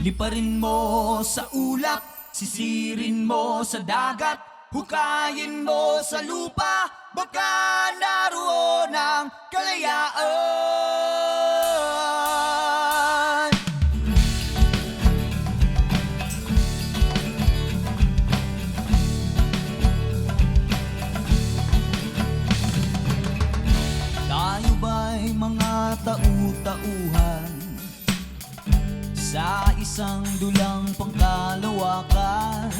Liparin mo sa ulap, sisirin mo sa dagat, hukayin mo sa lupa, baka naroon ang kalayaan. Tayo ba'y mga tau-tauhan sa isang dulang pangkalawakan?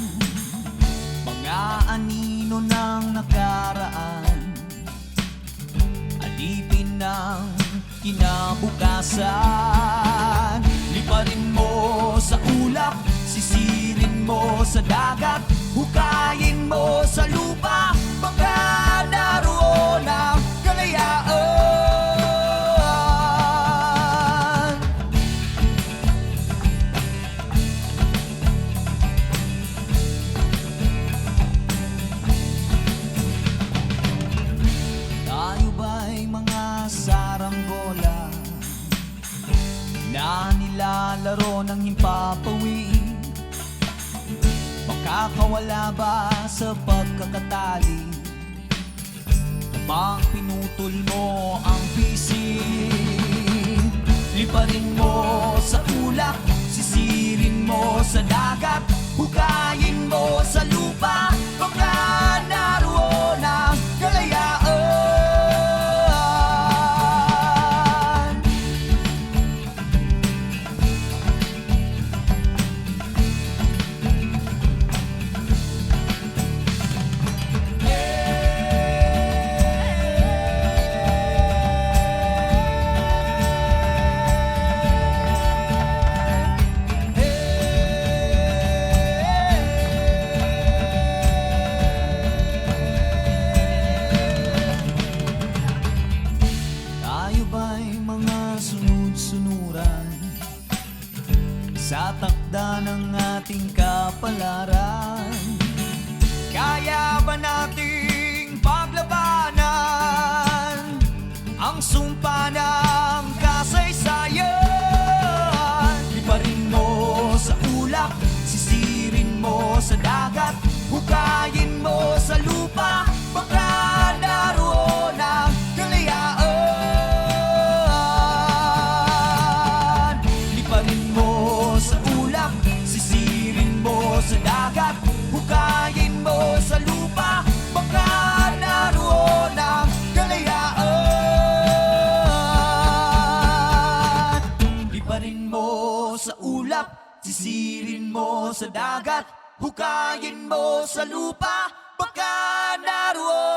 Mga anino ng nakaraan, alipin ng kinabukasan. Liparin mo sa ulap, sisirin mo sa dagat, hukayin mo sa lupa, baka naroon ang kalayaan. Tayo ba'y mga saranggola na nilalaro ng himpapawid? Makakawala ba sa pagkakatali kapag pinutol mo ang pising? Liparin mo sa ulap, sisirin mo sa dagat, hukayin mo sa lupa, baka naroon ang kalayaan. Sunod-sunuran sa takda ng ating kapalaran. Kaya ba nating paglabanan ang sumpa ng kasaysayan? Liparin mo sa ulap, sisirin mo sa dagat, hukayin mo sa lupa, baka naroon ang kalayaan. Sa dagat, hukayin mo sa lupa, baka naroon ang kalayaan. Liparin mo sa ulap, sisirin mo sa dagat, hukayin mo sa lupa, baka naroon